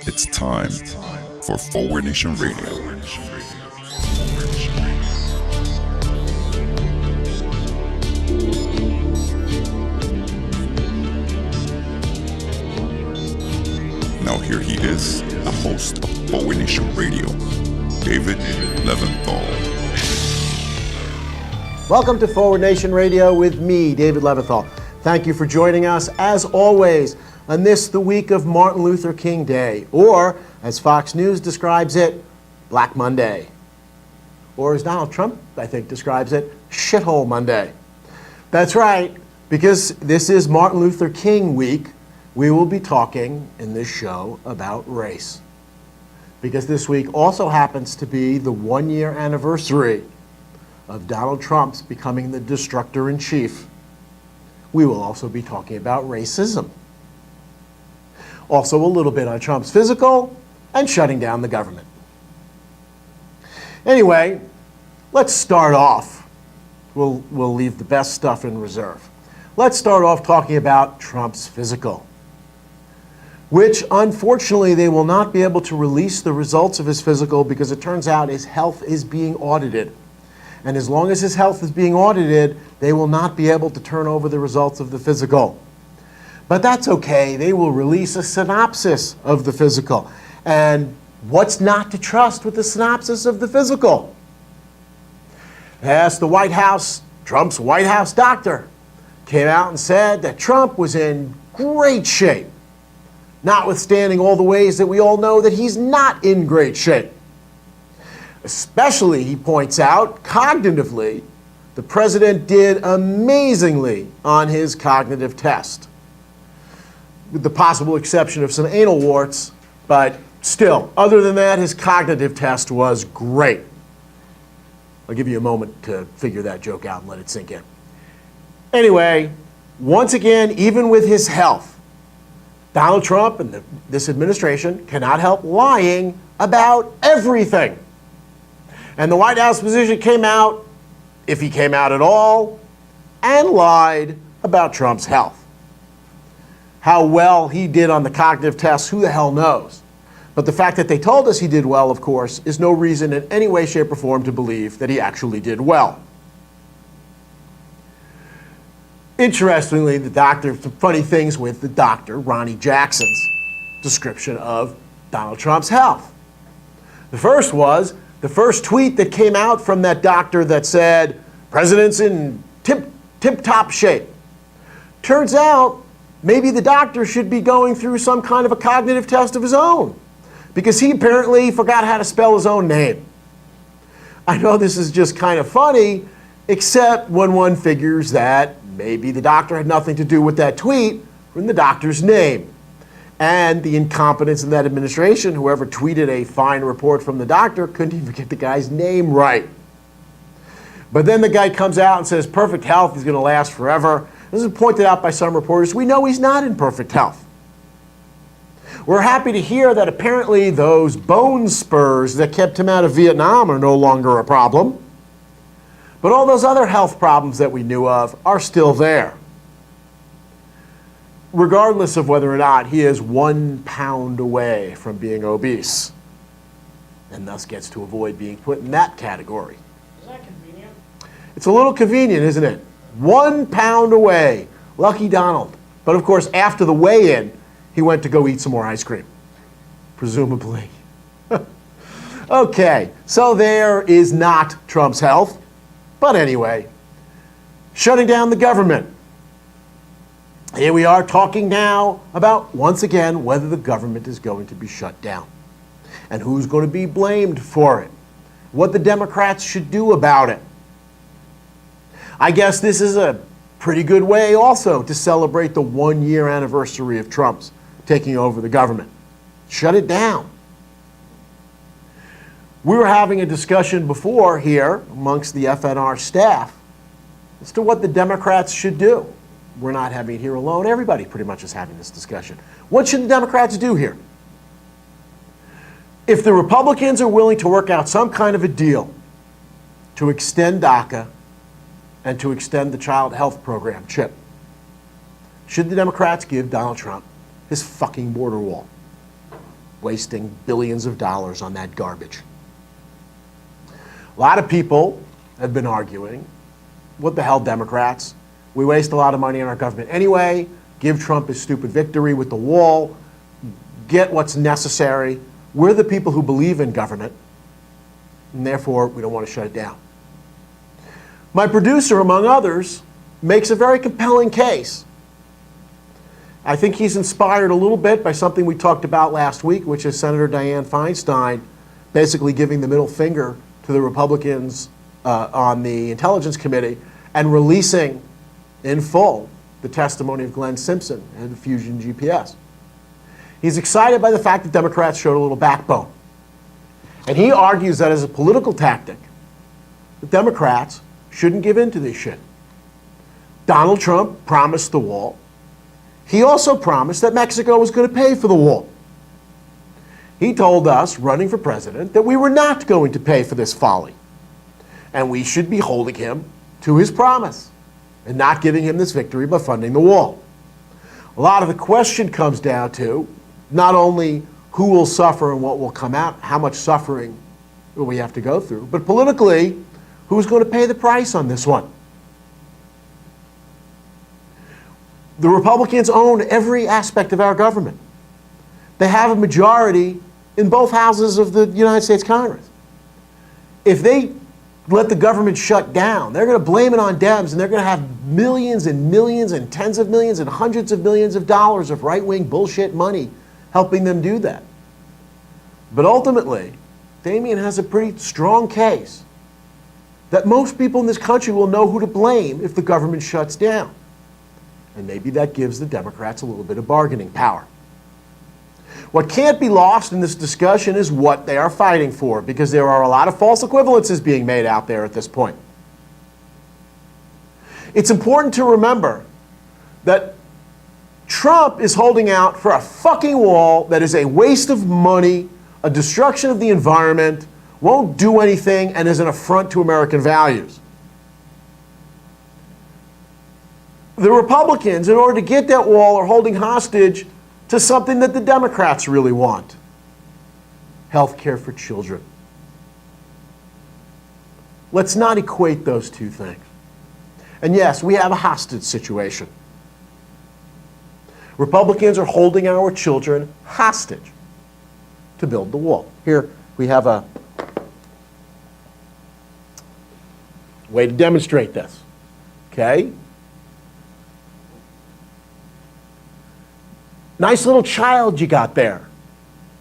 It's time for Forward Nation Radio. Now here he is, the host of Forward Nation Radio, David Leventhal. Welcome to Forward Nation Radio with me, David Leventhal. Thank you for joining us, as always, on this, the week of Martin Luther King Day, or, as Fox News describes it, Black Monday. Or as Donald Trump, I think, describes it, Shithole Monday. That's right, because this is Martin Luther King week, we will be talking in this show about race. Because this week also happens to be the one-year anniversary of Donald Trump's becoming the destructor-in-chief. We will also be talking about racism. Also a little bit on Trump's physical and shutting down the government. Anyway, let's start off. We'll leave the best stuff in reserve. Let's start off talking about Trump's physical, which unfortunately they will not be able to release the results of his physical because it turns out his health is being audited. And as long as his health is being audited, they will not be able to turn over the results of the physical. But that's okay. They will release a synopsis of the physical. And what's not to trust with the synopsis of the physical? As the White House, Trump's White House doctor came out and said that Trump was in great shape, notwithstanding all the ways that we all know that he's not in great shape. Especially, he points out, cognitively, the president did amazingly on his cognitive test, with the possible exception of some anal warts, but still, other than that, his cognitive test was great. I'll give you a moment to figure that joke out and let it sink in. Anyway, once again, even with his health, Donald Trump and this administration cannot help lying about everything. And the White House position came out, if he came out at all, and lied about Trump's health. How well he did on the cognitive tests, who the hell knows? But the fact that they told us he did well, of course, is no reason in any way, shape, or form to believe that he actually did well. Interestingly, the doctor, some funny things with the doctor, Ronnie Jackson's description of Donald Trump's health. The first was, the first tweet that came out from that doctor that said, "President's in tip-top shape." Turns out, maybe the doctor should be going through some kind of a cognitive test of his own, because he apparently forgot how to spell his own name. I know this is just kind of funny, except when one figures that maybe the doctor had nothing to do with that tweet from the doctor's name. And the incompetence in that administration, whoever tweeted a fine report from the doctor couldn't even get the guy's name right. But then the guy comes out and says perfect health is going to last forever. This is pointed out by some reporters. We know he's not in perfect health. We're happy to hear that apparently those bone spurs that kept him out of Vietnam are no longer a problem. But all those other health problems that we knew of are still there, regardless of whether or not he is 1 pound away from being obese, and thus gets to avoid being put in that category. Is that convenient? It's a little convenient, isn't it? 1 pound away. Lucky Donald. But of course, after the weigh-in, he went to go eat some more ice cream, presumably. Okay, so there is not Trump's health. But anyway, shutting down the government. Here we are talking now about, once again, whether the government is going to be shut down and who's going to be blamed for it, what the Democrats should do about it. I guess this is a pretty good way also to celebrate the one-year anniversary of Trump's taking over the government. Shut it down. We were having a discussion before here amongst the FNR staff as to what the Democrats should do. We're not having it here alone. Everybody pretty much is having this discussion. What should the Democrats do here? If the Republicans are willing to work out some kind of a deal to extend DACA and to extend the child health program, CHIP, should the Democrats give Donald Trump his fucking border wall, wasting billions of dollars on that garbage? A lot of people have been arguing, what the hell, Democrats? We waste a lot of money on our government anyway. Give Trump his stupid victory with the wall. Get what's necessary. We're the people who believe in government, and therefore we don't want to shut it down. My producer, among others, makes a very compelling case. I think he's inspired a little bit by something we talked about last week, which is Senator Dianne Feinstein basically giving the middle finger to the Republicans on the Intelligence Committee and releasing in full the testimony of Glenn Simpson and Fusion GPS. He's excited by the fact that Democrats showed a little backbone. And he argues that as a political tactic, the Democrats shouldn't give in to this shit. Donald Trump promised the wall. He also promised that Mexico was going to pay for the wall. He told us, running for president, that we were not going to pay for this folly. And we should be holding him to his promise and not giving him this victory by funding the wall. A lot of the question comes down to not only who will suffer and what will come out, how much suffering will we have to go through, but politically, who's going to pay the price on this one? The Republicans own every aspect of our government. They have a majority in both houses of the United States Congress. If they let the government shut down, they're going to blame it on Dems, and they're going to have millions and millions and tens of millions and hundreds of millions of dollars of right-wing bullshit money helping them do that. But ultimately, Damien has a pretty strong case that most people in this country will know who to blame if the government shuts down. And maybe that gives the Democrats a little bit of bargaining power. What can't be lost in this discussion is what they are fighting for, because there are a lot of false equivalences being made out there at this point. It's important to remember that Trump is holding out for a fucking wall that is a waste of money, a destruction of the environment, won't do anything, and is an affront to American values. The Republicans, in order to get that wall, are holding hostage to something that the Democrats really want: health care for children. Let's not equate those two things. And yes, we have a hostage situation. Republicans are holding our children hostage to build the wall. Here we have a way to demonstrate this. Okay? Nice little child you got there.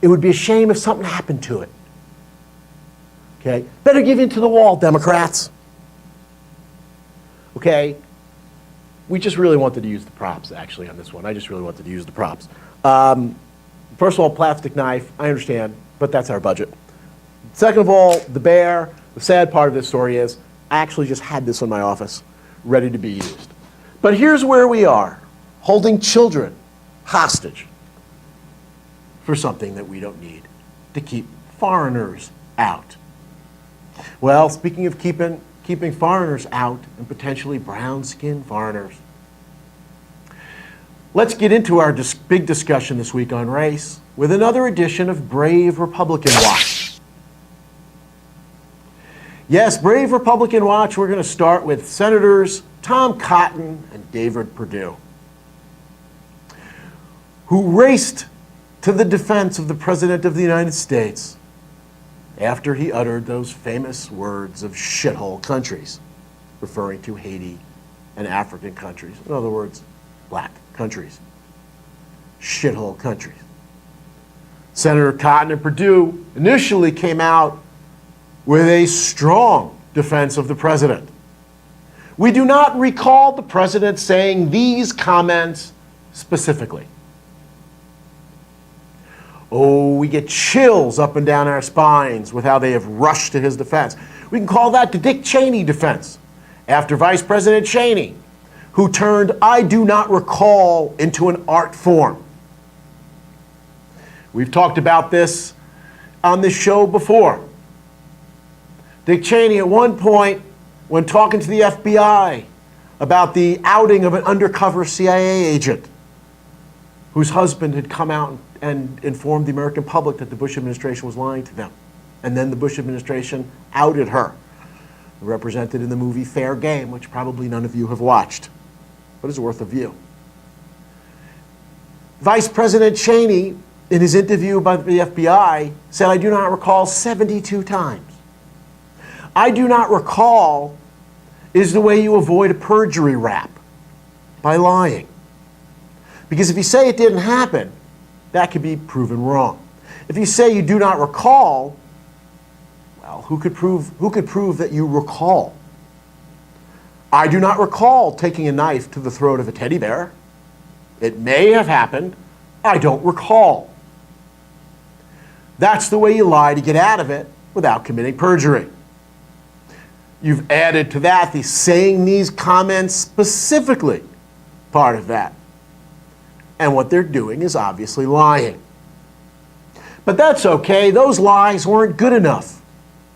It would be a shame if something happened to it. Okay? Better give in to the wall, Democrats. Okay? We just really wanted to use the props, actually, on this one. I just really wanted to use the props. First of all, plastic knife, I understand, but that's our budget. Second of all, the bear. The sad part of this story is I actually just had this in my office, ready to be used. But here's where we are, holding children hostage for something that we don't need, to keep foreigners out. Well, speaking of keeping foreigners out, and potentially brown-skinned foreigners, let's get into our big discussion this week on race with another edition of Brave Republican Watch. Yes, Brave Republican Watch, we're going to start with Senators Tom Cotton and David Perdue, who raced to the defense of the President of the United States after he uttered those famous words of shithole countries, referring to Haiti and African countries. In other words, black countries. Shithole countries. Senator Cotton and Perdue initially came out with a strong defense of the president. We do not recall the president saying these comments specifically. Oh, we get chills up and down our spines with how they have rushed to his defense. We can call that the Dick Cheney defense, after Vice President Cheney, who turned "I do not recall" into an art form. We've talked about this on this show before. Dick Cheney, at one point, when talking to the FBI, about the outing of an undercover CIA agent whose husband had come out and informed the American public that the Bush administration was lying to them. And then the Bush administration outed her, represented in the movie Fair Game, which probably none of you have watched, but is worth a view. Vice President Cheney, in his interview by the FBI, said, "I do not recall 72 times. I do not recall is the way you avoid a perjury rap, by lying. Because if you say it didn't happen, that could be proven wrong. If you say you do not recall, well, who could prove that you recall? I do not recall taking a knife to the throat of a teddy bear. It may have happened. I don't recall." That's the way you lie to get out of it without committing perjury. You've added to that the saying these comments specifically part of that. And what they're doing is obviously lying. But that's okay. Those lies weren't good enough.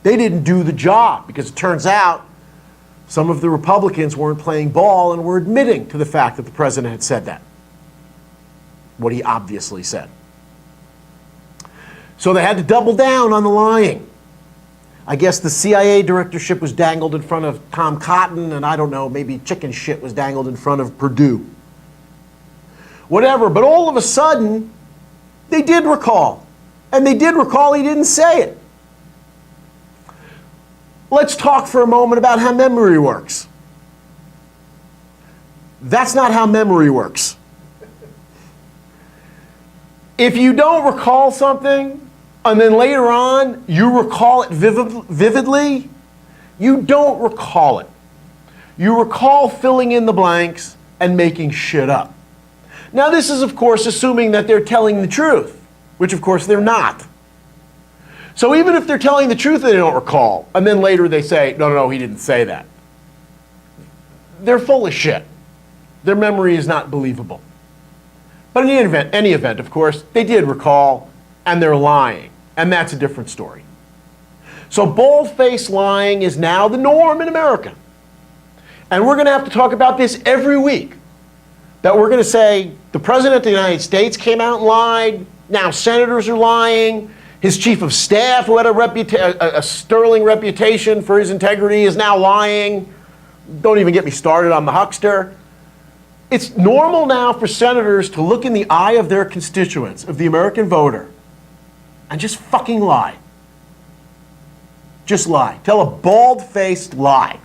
They didn't do the job, because it turns out some of the Republicans weren't playing ball and were admitting to the fact that the president had said that, what he obviously said. So they had to double down on the lying. I guess the CIA directorship was dangled in front of Tom Cotton, and I don't know, maybe chicken shit was dangled in front of Perdue. Whatever, but all of a sudden, they did recall. And they did recall he didn't say it. Let's talk for a moment about how memory works. That's not how memory works. If you don't recall something, and then later on you recall it vividly, you don't recall it. You recall filling in the blanks and making shit up. Now this is, of course, assuming that they're telling the truth, which of course they're not. So even if they're telling the truth, they don't recall, and then later they say, no, he didn't say that. They're full of shit. Their memory is not believable. But in any event, of course, they did recall, and they're lying, and that's a different story. So bald-faced lying is now the norm in America. And we're going to have to talk about this every week. That we're going to say, the President of the United States came out and lied, now senators are lying, his chief of staff, who had a sterling reputation for his integrity, is now lying. Don't even get me started on the huckster. It's normal now for senators to look in the eye of their constituents, of the American voter, and just fucking lie. Just lie. Tell a bald-faced lie.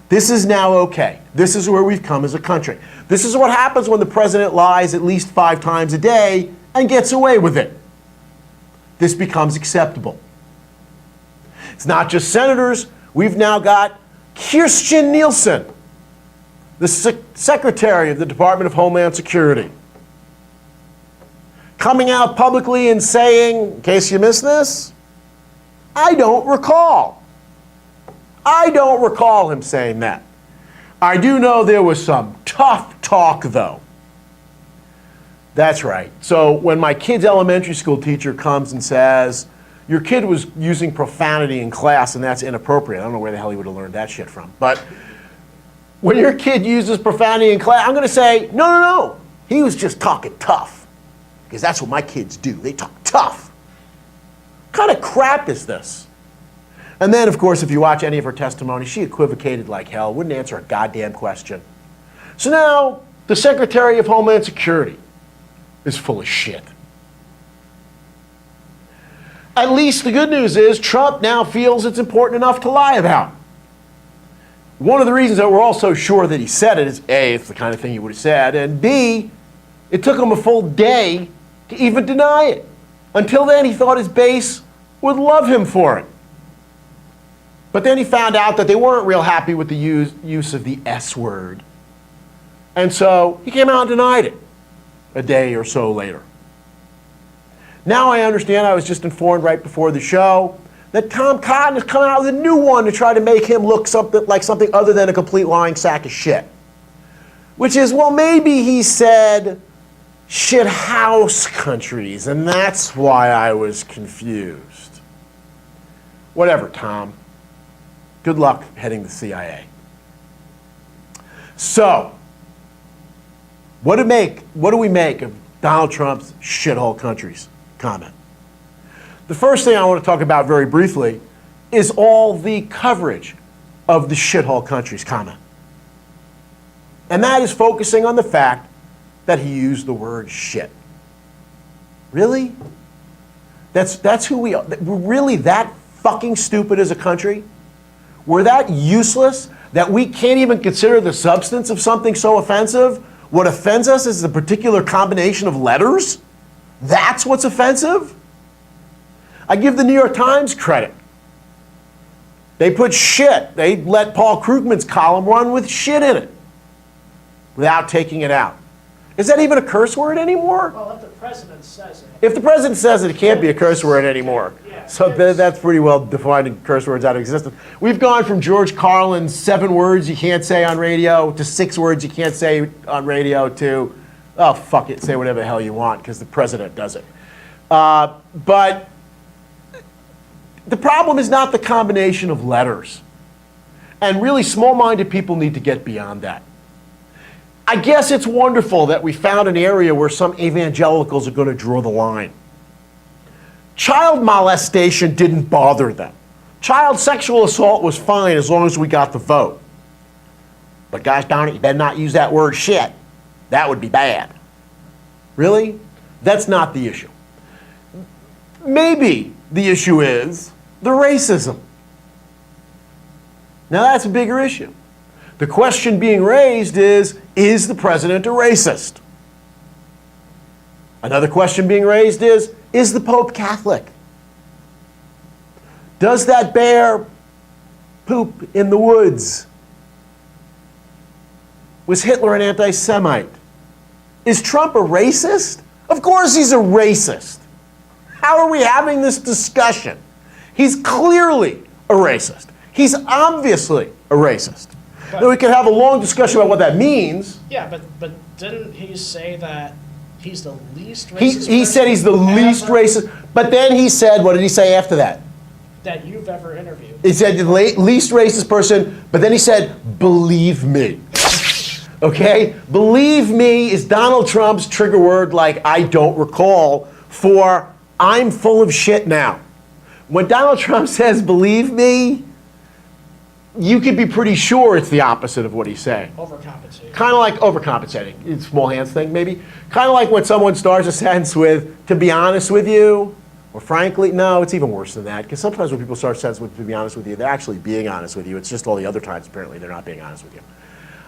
This is now okay. This is where we've come as a country. This is what happens when the president lies at least 5 times a day and gets away with it. This becomes acceptable. It's not just senators. We've now got Kirstjen Nielsen, the Secretary of the Department of Homeland Security, coming out publicly and saying, in case you missed this, I don't recall. I don't recall him saying that. I do know there was some tough talk, though. That's right. So when my kid's elementary school teacher comes and says, your kid was using profanity in class and that's inappropriate. I don't know where the hell he would have learned that shit from. But when your kid uses profanity in class, I'm going to say, no. He was just talking tough. Because that's what my kids do. They talk tough. What kind of crap is this? And then, of course, if you watch any of her testimony, she equivocated like hell, wouldn't answer a goddamn question. So now, the Secretary of Homeland Security is full of shit. At least the good news is Trump now feels it's important enough to lie about. One of the reasons that we're all so sure that he said it is A, it's the kind of thing he would have said, and B, it took him a full day to even deny it. Until then, he thought his base would love him for it. But then he found out that they weren't real happy with the use of the S word. And so he came out and denied it a day or so later. Now I understand, I was just informed right before the show, that Tom Cotton is coming out with a new one to try to make him look like something other than a complete lying sack of shit. Which is, well, maybe he said shit house countries, and that's why I was confused. Whatever, Tom. Good luck heading the CIA. So, what do we make of Donald Trump's shithole countries comment? The first thing I want to talk about very briefly is all the coverage of the shithole countries comment. And that is focusing on the fact that he used the word shit. Really? That's who we are. We're really that fucking stupid as a country? We're that useless that we can't even consider the substance of something so offensive? What offends us is the particular combination of letters? That's what's offensive? I give the New York Times credit. They put shit. They let Paul Krugman's column run with shit in it without taking it out. Is that even a curse word anymore? Well, if the president says it. If the president says it, it can't be a curse word anymore. Yeah, So that's pretty well defining curse words out of existence. We've gone from George Carlin's 7 words you can't say on radio to 6 words you can't say on radio to, oh, fuck it, say whatever the hell you want because the president does it. But the problem is not the combination of letters. And really small-minded people need to get beyond that. I guess it's wonderful that we found an area where some evangelicals are going to draw the line. Child molestation didn't bother them. Child sexual assault was fine as long as we got the vote. But gosh darn it, you better not use that word shit. That would be bad. Really? That's not the issue. Maybe the issue is the racism. Now that's a bigger issue. The question being raised is the president a racist? Another question being raised is the Pope Catholic? Does that bear poop in the woods? Was Hitler an anti-Semite? Is Trump a racist? Of course he's a racist. How are we having this discussion? He's clearly a racist. He's obviously a racist. Then we can have a long discussion about what that means. Yeah, but didn't he say that he's the least racist? He said he's the least racist, but then he said, what did he say after that? That you've ever interviewed. He said the least racist person, but then he said, believe me. Okay? Believe me is Donald Trump's trigger word like I don't recall for I'm full of shit now. When Donald Trump says believe me, you could be pretty sure it's the opposite of what he's saying. Overcompensating. Kind of like overcompensating. It's small hands thing, maybe. Kind of like when someone starts a sentence with, to be honest with you, or frankly, no, it's even worse than that. Because sometimes when people start a sentence with, to be honest with you, they're actually being honest with you. It's just all the other times, apparently, they're not being honest with you.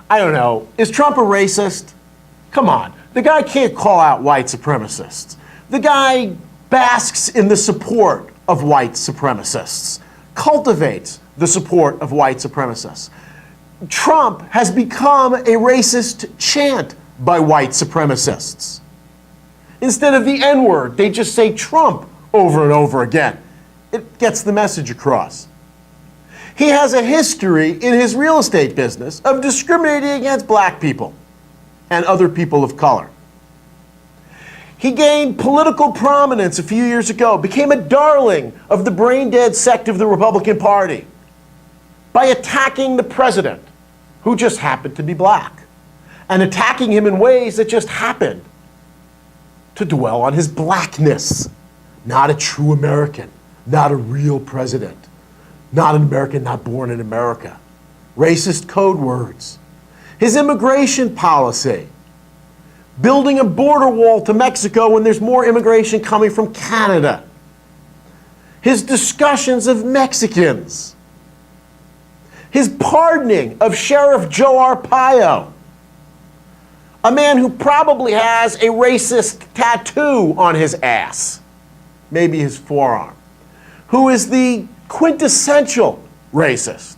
I don't know. Is Trump a racist? Come on. The guy can't call out white supremacists. The guy basks in the support of white supremacists, cultivates the support of white supremacists. Trump has become a racist chant by white supremacists. Instead of the N-word, they just say Trump over and over again. It gets the message across. He has a history in his real estate business of discriminating against black people and other people of color. He gained political prominence a few years ago, became a darling of the brain-dead sect of the Republican Party by attacking the president, who just happened to be black, and attacking him in ways that just happened to dwell on his blackness. Not a true American, not a real president, not an American not born in America. Racist code words. His immigration policy, building a border wall to Mexico when there's more immigration coming from Canada. His discussions of Mexicans. His pardoning of Sheriff Joe Arpaio, a man who probably has a racist tattoo on his ass, maybe his forearm, who is the quintessential racist.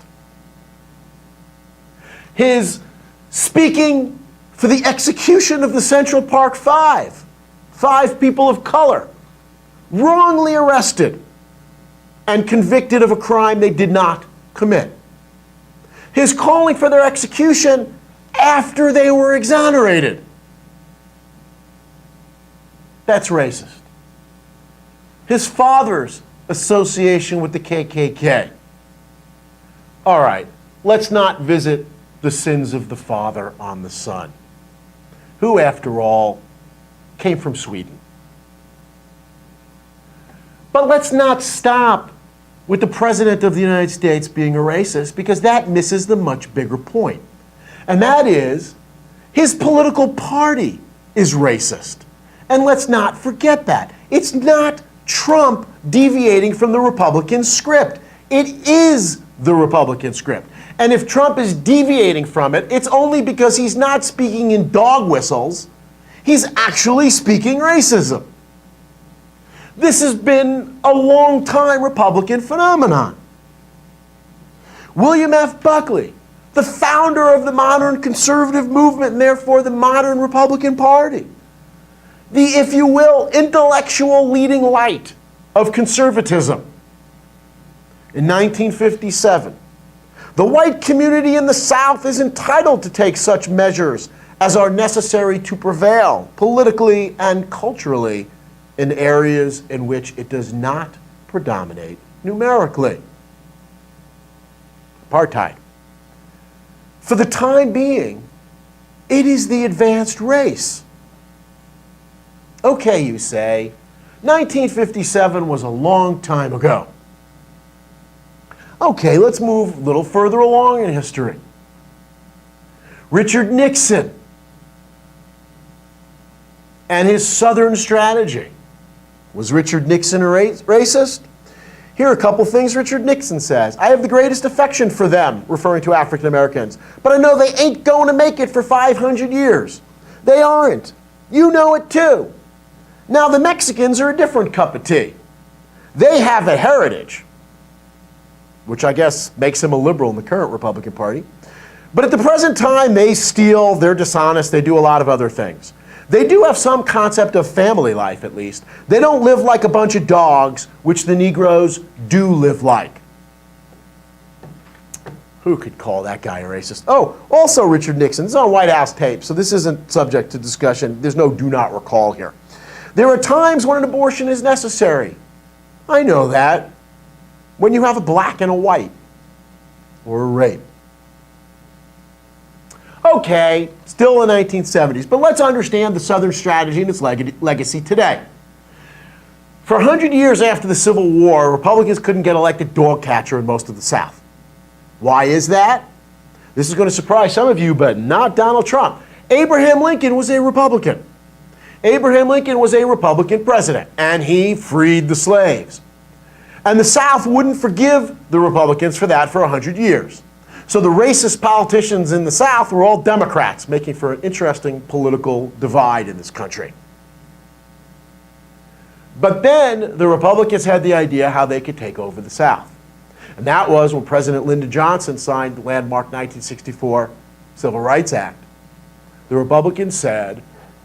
His speaking for the execution of the Central Park Five, 5 people of color, wrongly arrested and convicted of a crime they did not commit. His calling for their execution after they were exonerated. That's racist. His father's association with the KKK. All right, let's not visit the sins of the father on the son, who, after all, came from Sweden. But let's not stop with the President of the United States being a racist, because that misses the much bigger point. And that is, his political party is racist. And let's not forget that. It's not Trump deviating from the Republican script. It is the Republican script. And if Trump is deviating from it, it's only because he's not speaking in dog whistles. He's actually speaking racism. This has been a long time Republican phenomenon. William F. Buckley, the founder of the modern conservative movement and therefore the modern Republican Party, the, if you will, intellectual leading light of conservatism. In 1957, the white community in the South is entitled to take such measures as are necessary to prevail politically and culturally in areas in which it does not predominate numerically. Apartheid. For the time being, it is the advanced race. Okay, you say, 1957 was a long time ago. Okay, let's move a little further along in history. Richard Nixon and his Southern strategy. Was Richard Nixon a racist? Here are a couple things Richard Nixon says. I have the greatest affection for them, referring to African Americans, but I know they ain't going to make it for 500 years. They aren't. You know it too. Now the Mexicans are a different cup of tea. They have a heritage, which I guess makes him a liberal in the current Republican Party. But at the present time, they steal, they're dishonest, they do a lot of other things. They do have some concept of family life, at least. They don't live like a bunch of dogs, which the Negroes do live like. Who could call that guy a racist? Oh, also Richard Nixon. It's on White House tape, so this isn't subject to discussion. There's no do not recall here. There are times when an abortion is necessary. I know that. When you have a black and a white, or a rape. Okay, still the 1970s, but let's understand the Southern strategy and its legacy today. For 100 years after the Civil War, Republicans couldn't get elected dog catcher in most of the South. Why is that? This is going to surprise some of you, but not Donald Trump. Abraham Lincoln was a Republican. Abraham Lincoln was a Republican president, and he freed the slaves. And the South wouldn't forgive the Republicans for that for 100 years. So the racist politicians in the South were all Democrats, making for an interesting political divide in this country. But then the Republicans had the idea how they could take over the South. And that was when President Lyndon Johnson signed the landmark 1964 Civil Rights Act. The Republicans said,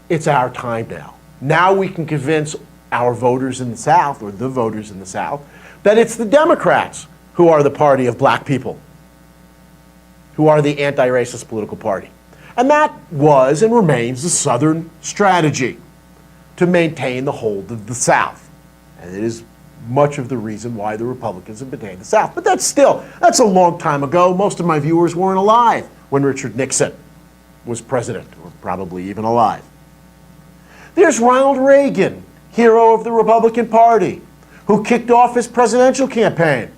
it's our time now. Now we can convince our voters in the South, or the voters in the South, that it's the Democrats who are the party of black people, who are the anti-racist political party. And that was and remains the Southern strategy to maintain the hold of the South. And it is much of the reason why the Republicans have maintained the South. But that's a long time ago. Most of my viewers weren't alive when Richard Nixon was president, or probably even alive. There's Ronald Reagan, hero of the Republican Party, who kicked off his presidential campaign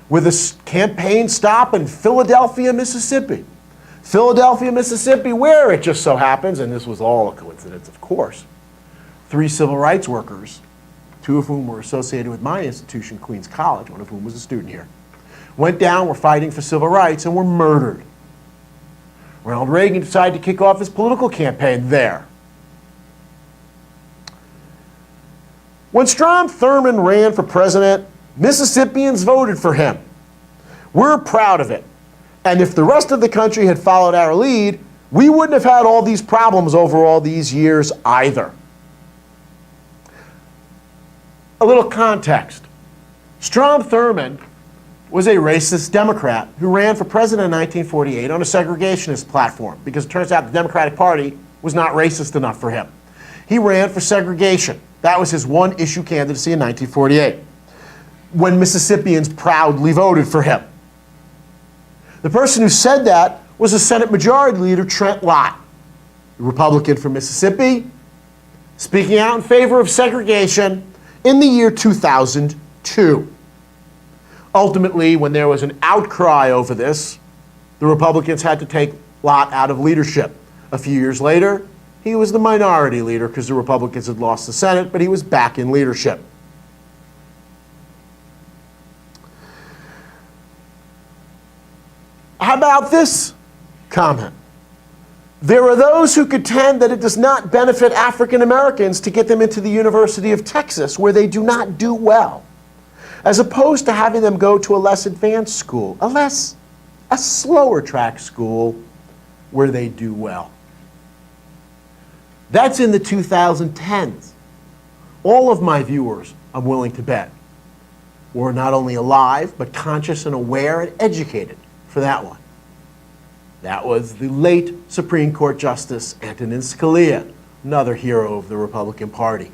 with a campaign stop in Philadelphia, Mississippi. Philadelphia, Mississippi, where it just so happens, and this was all a coincidence, of course, 3 civil rights workers, 2 of whom were associated with my institution, Queens College, one of whom was a student here, went down, were fighting for civil rights, and were murdered. Ronald Reagan decided to kick off his political campaign there. When Strom Thurmond ran for president, Mississippians voted for him. We're proud of it. And if the rest of the country had followed our lead, we wouldn't have had all these problems over all these years either. A little context. Strom Thurmond was a racist Democrat who ran for president in 1948 on a segregationist platform, because it turns out the Democratic Party was not racist enough for him. He ran for segregation. That was his one issue candidacy in 1948, when Mississippians proudly voted for him. The person who said that was a Senate Majority Leader, Trent Lott, the Republican from Mississippi, speaking out in favor of segregation in the year 2002. Ultimately, when there was an outcry over this, the Republicans had to take Lott out of leadership. A few years later, he was the minority leader because the Republicans had lost the Senate, but he was back in leadership. How about this comment? There are those who contend that it does not benefit African Americans to get them into the University of Texas, where they do not do well, as opposed to having them go to a less advanced school, a slower track school where they do well. That's in the 2010s. All of my viewers, I'm willing to bet, were not only alive, but conscious and aware and educated for that one. That was the late Supreme Court Justice Antonin Scalia, another hero of the Republican Party.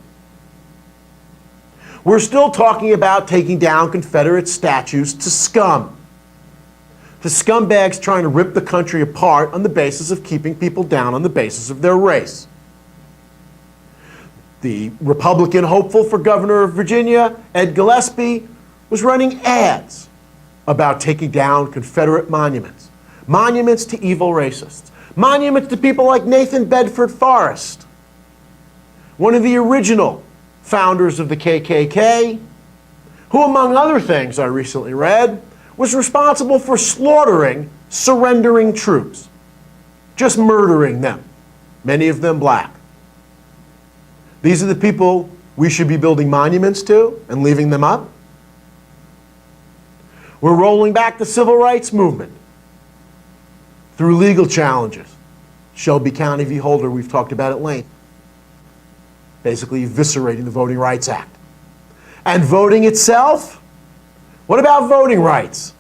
We're still talking about taking down Confederate statues to scum. The scumbags trying to rip the country apart on the basis of keeping people down on the basis of their race. The Republican hopeful for governor of Virginia, Ed Gillespie, was running ads about taking down Confederate monuments. Monuments to evil racists. Monuments to people like Nathan Bedford Forrest, one of the original founders of the KKK, who, among other things I recently read, was responsible for slaughtering surrendering troops, just murdering them, many of them black. These are the people we should be building monuments to and leaving them up. We're rolling back the civil rights movement through legal challenges. Shelby County v. Holder, we've talked about at length. Basically eviscerating the Voting Rights Act. And voting itself? What about voting rights?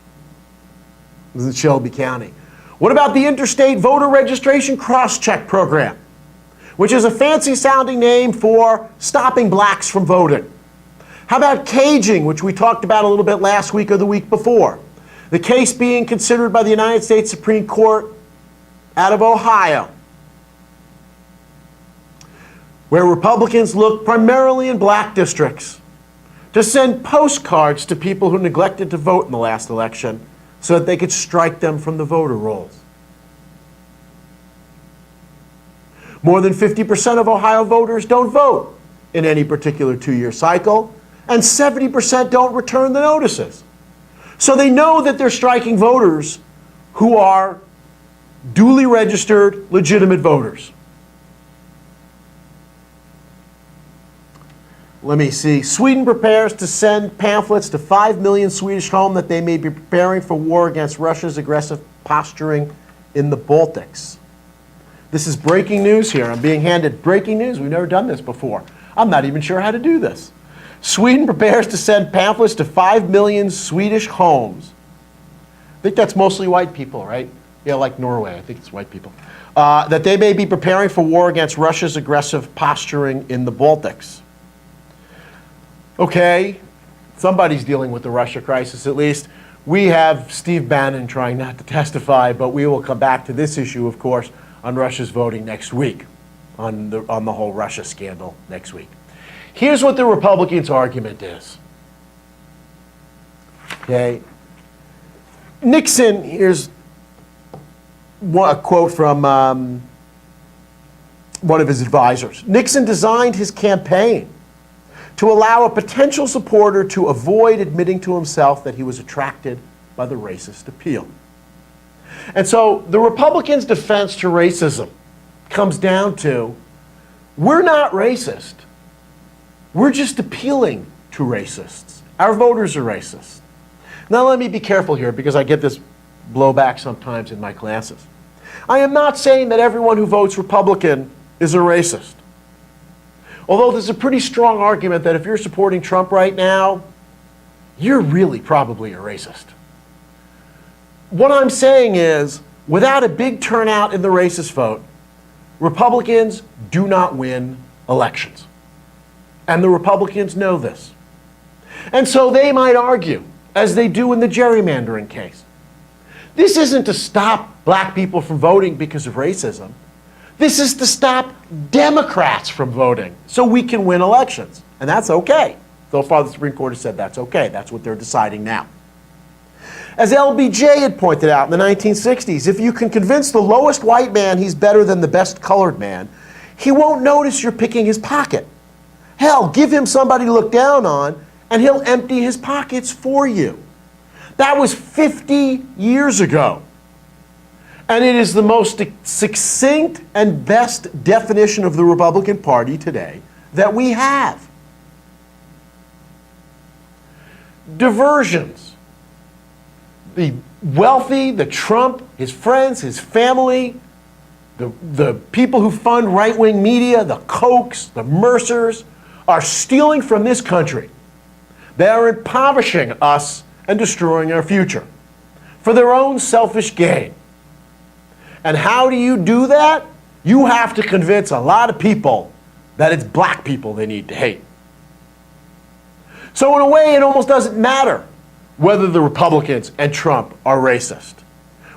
This is Shelby County. What about the Interstate Voter Registration Cross-Check Program, which is a fancy-sounding name for stopping blacks from voting? How about caging, which we talked about a little bit last week or the week before? The case being considered by the United States Supreme Court out of Ohio, where Republicans looked primarily in black districts to send postcards to people who neglected to vote in the last election so that they could strike them from the voter rolls. More than 50% of Ohio voters don't vote in any particular two-year cycle, and 70% don't return the notices. So they know that they're striking voters who are duly registered, legitimate voters. Let me see. Sweden prepares to send pamphlets to 5 million Swedish homes that they may be preparing for war against Russia's aggressive posturing in the Baltics. This is breaking news here. I'm being handed breaking news. We've never done this before. I'm not even sure how to do this. Sweden prepares to send pamphlets to 5 million Swedish homes. I think that's mostly white people, right? Yeah, like Norway. I think it's white people. That they may be preparing for war against Russia's aggressive posturing in the Baltics. Okay, somebody's dealing with the Russia crisis at least. We have Steve Bannon trying not to testify, but we will come back to this issue, of course, on Russia's voting next week, on the whole Russia scandal next week. Here's what the Republicans' argument is. Okay, Nixon, here's a quote from one of his advisors. Nixon designed his campaign to allow a potential supporter to avoid admitting to himself that he was attracted by the racist appeal. And so the Republicans' defense to racism comes down to, we're not racist. We're just appealing to racists. Our voters are racist. Now let me be careful here because I get this blowback sometimes in my classes. I am not saying that everyone who votes Republican is a racist. Although there's a pretty strong argument that if you're supporting Trump right now, you're really probably a racist. What I'm saying is, without a big turnout in the racist vote, Republicans do not win elections. And the Republicans know this. And so they might argue, as they do in the gerrymandering case, this isn't to stop black people from voting because of racism. This is to stop Democrats from voting so we can win elections. And that's okay. So far, the Supreme Court has said that's okay. That's what they're deciding now. As LBJ had pointed out in the 1960s, if you can convince the lowest white man he's better than the best colored man, he won't notice you're picking his pocket. Hell, give him somebody to look down on, and he'll empty his pockets for you. That was 50 years ago. And it is the most succinct and best definition of the Republican Party today that we have. Diversions. The wealthy, the Trump, his friends, his family, the people who fund right-wing media, the Kochs, the Mercers, are stealing from this country. They are impoverishing us and destroying our future for their own selfish gain. And how do you do that? You have to convince a lot of people that it's black people they need to hate. So in a way, it almost doesn't matter whether the Republicans and Trump are racist.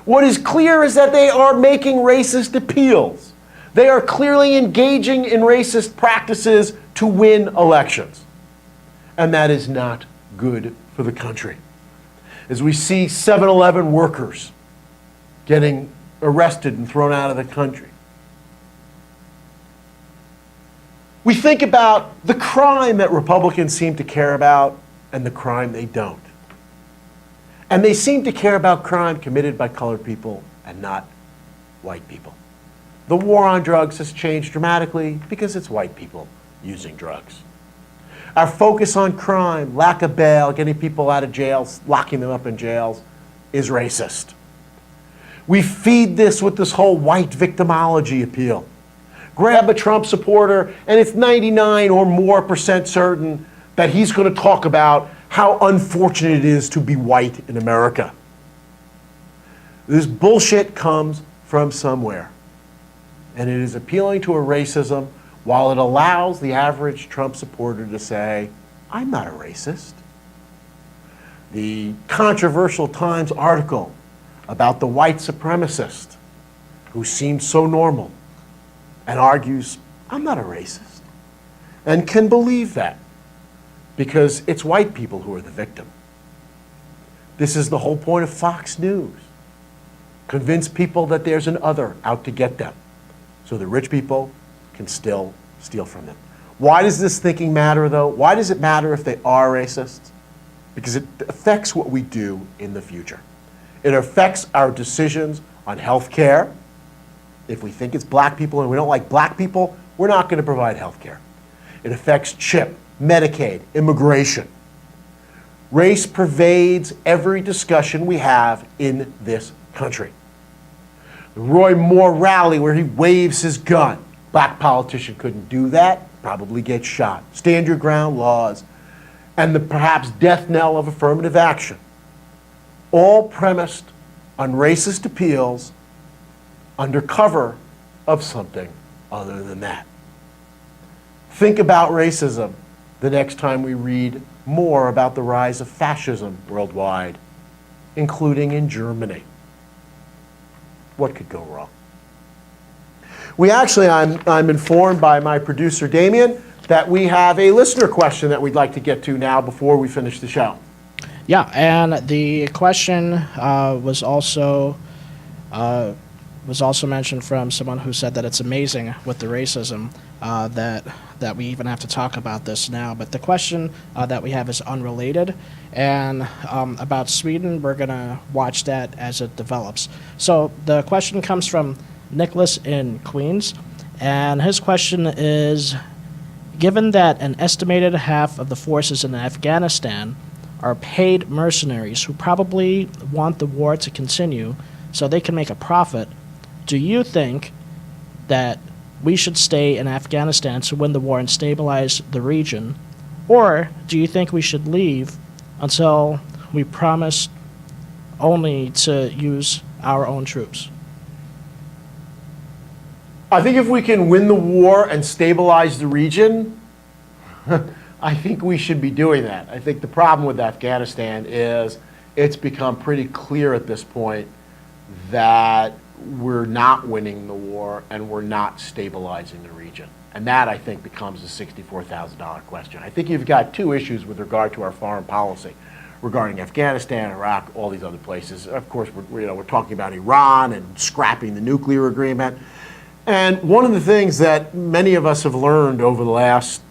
What is clear is that they are making racist appeals. They are clearly engaging in racist practices to win elections. And that is not good for the country. As we see 7-Eleven workers getting arrested and thrown out of the country. We think about the crime that Republicans seem to care about and the crime they don't. And they seem to care about crime committed by colored people and not white people. The war on drugs has changed dramatically because it's white people using drugs. Our focus on crime, lack of bail, getting people out of jails, locking them up in jails, is racist. We feed this with this whole white victimology appeal. Grab a Trump supporter, and it's 99% or more certain that he's going to talk about how unfortunate it is to be white in America. This bullshit comes from somewhere. And it is appealing to a racism while it allows the average Trump supporter to say, I'm not a racist. The controversial Times article about the white supremacist who seemed so normal and argues, I'm not a racist, and can believe that because it's white people who are the victim. This is the whole point of Fox News. Convince people that there's an other out to get them so the rich people can still steal from them. Why does this thinking matter, though? Why does it matter if they are racists? Because it affects what we do in the future. It affects our decisions on health care. If we think it's black people and we don't like black people, we're not going to provide health care. It affects CHIP, Medicaid, immigration. Race pervades every discussion we have in this country. The Roy Moore rally where he waves his gun. Black politician couldn't do that, probably get shot. Stand your ground laws and the perhaps death knell of affirmative action. All premised on racist appeals under cover of something other than that. Think about racism the next time we read more about the rise of fascism worldwide, including in Germany. What could go wrong? We actually, I'm informed by my producer Damien that we have a listener question that we'd like to get to now before we finish the show. Yeah, and the question was also mentioned from someone who said that it's amazing with the racism that we even have to talk about this now. But the question that we have is unrelated, and about Sweden, we're going to watch that as it develops. So the question comes from Nicholas in Queens, and his question is, given that an estimated half of the forces in Afghanistan are paid mercenaries who probably want the war to continue so they can make a profit, do you think that we should stay in Afghanistan to win the war and stabilize the region? Or do you think we should leave until we promise only to use our own troops? I think if we can win the war and stabilize the region, I think we should be doing that. I think the problem with Afghanistan is it's become pretty clear at this point that we're not winning the war and we're not stabilizing the region. And that, I think, becomes a $64,000 question. I think you've got two issues with regard to our foreign policy regarding Afghanistan, Iraq, all these other places. Of course, we're talking about Iran and scrapping the nuclear agreement. And one of the things that many of us have learned over the last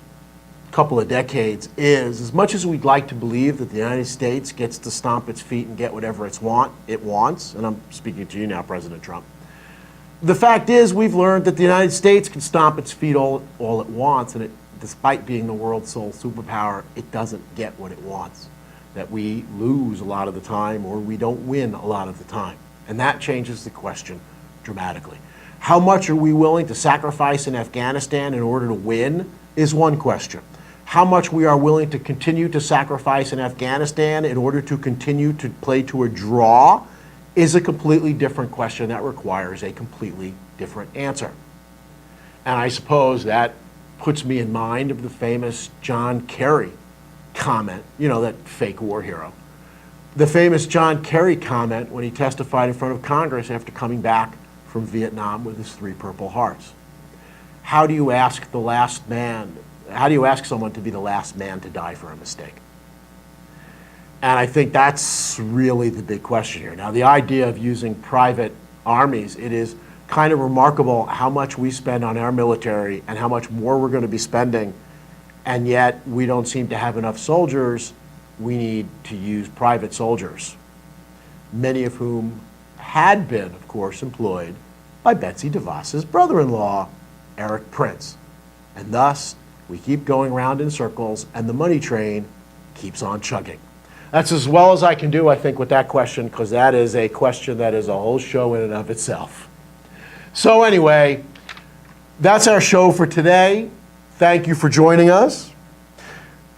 couple of decades is, as much as we'd like to believe that the United States gets to stomp its feet and get whatever it wants, and I'm speaking to you now, President Trump, the fact is we've learned that the United States can stomp its feet all it wants, and despite being the world's sole superpower, it doesn't get what it wants. That we lose a lot of the time, or we don't win a lot of the time. And that changes the question dramatically. How much are we willing to sacrifice in Afghanistan in order to win is one question. How much we are willing to continue to sacrifice in Afghanistan in order to continue to play to a draw is a completely different question that requires a completely different answer. And I suppose that puts me in mind of the famous John Kerry comment, you know, that fake war hero. The famous John Kerry comment when he testified in front of Congress after coming back from Vietnam with his 3 Purple Hearts. How do you ask someone to be the last man to die for a mistake? And I think that's really the big question here. Now, the idea of using private armies, it is kind of remarkable how much we spend on our military and how much more we're going to be spending, and yet we don't seem to have enough soldiers. We need to use private soldiers, many of whom had been, of course, employed by Betsy DeVos's brother-in-law, Eric Prince. And thus, we keep going round in circles, and the money train keeps on chugging. That's as well as I can do, I think, with that question, because that is a question that is a whole show in and of itself. So anyway, that's our show for today. Thank you for joining us.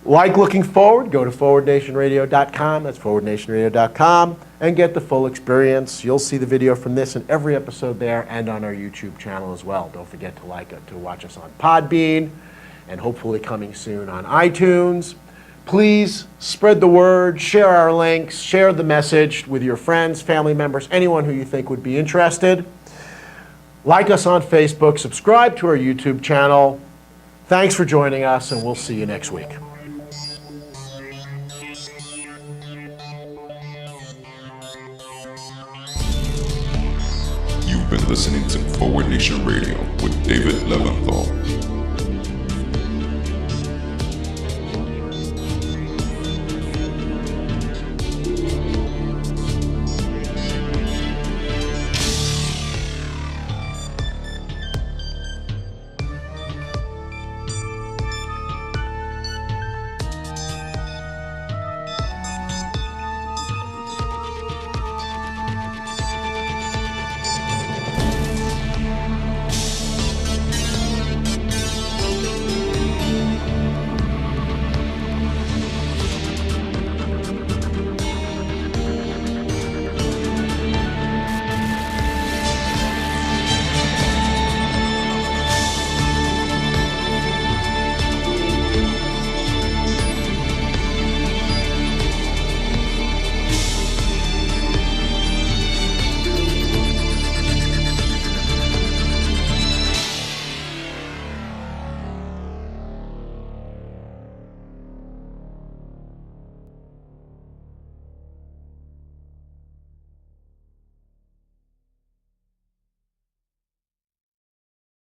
Like looking forward, go to forwardnationradio.com. That's forwardnationradio.com, and get the full experience. You'll see the video from this and every episode there, and on our YouTube channel as well. Don't forget to watch us on Podbean, and hopefully coming soon on iTunes. Please spread the word, share our links, share the message with your friends, family members, anyone who you think would be interested. Like us on Facebook, subscribe to our YouTube channel. Thanks for joining us, and we'll see you next week. You've been listening to Forward Nation Radio with David Leventhal.